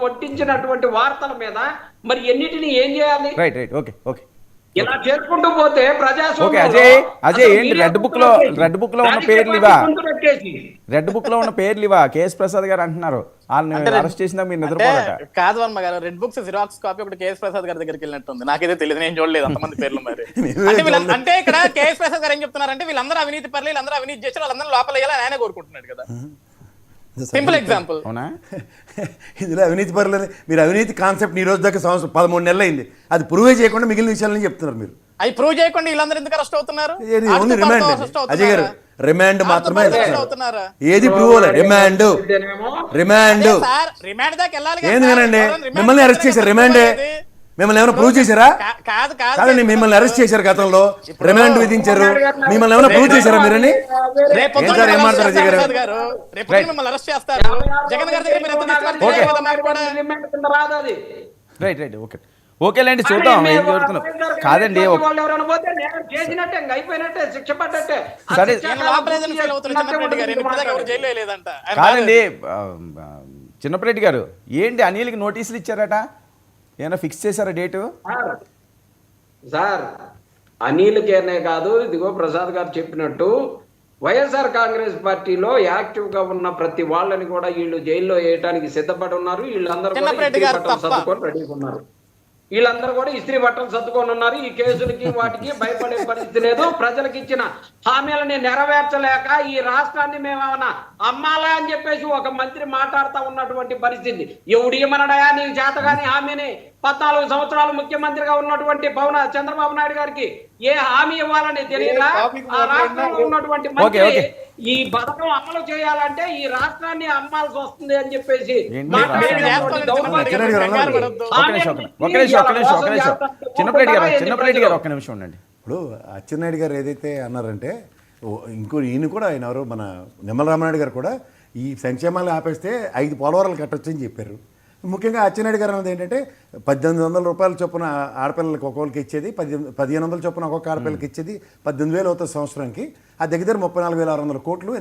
వడ్డించినటువంటి వార్తల మీద మరి ఎన్నిటిని ఏం చేయాలి? రైట్ రైట్ ఓకే ఓకే ఇలా చేసుకుంటూ పోతే ఓకే ప్రజాస్వామ్యంలో అజయ్ ఏంటి రెడ్ బుక్ లో ఉన్న పేర్లు ఇవా? పెట్టేసి రెడ్ బుక్ లో ఉన్న పేర్లు ఇవా? కేఎస్ ప్రసాద్ గారు అంటున్నారు వాళ్ళని అరెస్ట్ చేసినా మీరు నిద్రపోరట. కాదు వర్మ గారు, రెడ్ బుక్స్ జిరాక్స్ కాపీ ఒకటి కేఎస్ ప్రసాద్ గారి దగ్గరికి వెళ్ళినట్టుంది. నాకైతే తెలియదు, నేను చూడలేదు అంతమంది పేర్లు. మరి అంటే ఇక్కడ కేఎస్ ప్రసాద్ గారు ఏం చెప్తున్నారంటే వీళ్ళందరూ అవినీతి పరులు, వీళ్ళందరూ అవినీతి చేసి వాళ్ళందరూ లోపల వేయాలని ఆయన కోరుకుంటున్నాడు కదా. Simple example. అవునా? ఇందులో అవినీతి పరులని మీరు అవినీతి కాన్సెప్ట్ ఈ రోజు దాకా 13 నెలలు అయింది, అది ప్రూవే చేయకుండా మిగిలిన విషయాలని చెప్తున్నారు మీరు. అవి ప్రూవ్ చేయకుండా వీళ్ళందరూ ఎందుకు అరెస్ట్ అవుతున్నారు? Only remand. అజయ్ గారు రిమాండ్ మాత్రమే అవుతున్నారా? ఏది ప్రూవ్ అవ్వలేదు. రిమాండ్ రిమాండ్ రిమాండ్ దాకా వెళ్ళాలి. ఏందుకనండి మిమ్మల్ని అరెస్ట్ చేశారు? రిమాండే మిమ్మల్ని ఏమైనా ప్రూవ్ చేశారా? కాదండి, మిమ్మల్ని అరెస్ట్ చేశారు, గతంలో రిమాండ్ విధించారు, మిమ్మల్ని ఏమైనా ప్రూవ్ చేశారా మీరని? ఏం మాట్లాడారు అజయ్ గారు? రైట్ రైట్ ఓకే ఓకేలేండి, చూద్దాం ఏం జరుగుతున్నాం. కాదండి సరే కాదండి చిన్నపరెడ్డి గారు, ఏంటి అనిల్కి నోటీసులు ఇచ్చారట, ఏమైనా ఫిక్స్ చేశారా డేటు? సార్ అనిల్కేనే కాదు, ఇదిగో ప్రసాద్ గారు చెప్పినట్టు వైఎస్ఆర్ కాంగ్రెస్ పార్టీలో యాక్టివ్ గా ఉన్న ప్రతి వాళ్ళని కూడా వీళ్ళు జైల్లో వేయడానికి సిద్ధపడి ఉన్నారు. వీళ్ళందరూ సర్దుకొని రెడీగా ఉన్నారు. వీళ్ళందరూ కూడా ఇస్త్రీ బట్టలు సర్దుకొని ఉన్నారు. ఈ కేసులకి వాటికి భయపడే పరిస్థితి లేదు. ప్రజలకు ఇచ్చిన హామీలని నెరవేర్చలేక ఈ రాష్ట్రాన్ని మేమేమన్నా అమ్మాలా అని చెప్పేసి ఒక మంత్రి మాట్లాడుతూ ఉన్నటువంటి పరిస్థితి. ఎవడు ఏమన్నాడయా నీకు చేతగాని హామీని? 14 సంవత్సరాలు ముఖ్యమంత్రిగా ఉన్నటువంటి చంద్రబాబు నాయుడు గారికి ఏ హామీ ఇవ్వాలని తెలియదా? ఆ రాష్ట్రంలో ఉన్నటువంటి మంత్రి ఈ పథకం అమలు చేయాలంటే ఈ రాష్ట్రాన్ని అమ్మాల్సి వస్తుంది అని చెప్పేసి చిన్నపరెడ్డి గారు ఒక్క నిమిషం ఉండండి. ఇప్పుడు అచ్చెన్నాయుడు గారు ఏదైతే అన్నారంటే ఈయన కూడా ఆయన ఎవరు మన నిమ్మల రామనాయుడు గారు కూడా ఈ సంక్షేమాలు ఆపేస్తే 5 పోలవరాలు కట్టొచ్చు అని చెప్పారు. ముఖ్యంగా అచ్చెన్నాయుడు గారు అన్నది ఏంటంటే 1800 రూపాయల చొప్పున ఆడపిల్లలకి ఒక్కొక్కరికి ఇచ్చేది, 1500 చొప్పున ఒక్కొక్క ఆడపిల్లకి ఇచ్చేది, 18,000 అవుతుంది సంవత్సరానికి. ఆ దగ్గర 34,600 కోట్లు.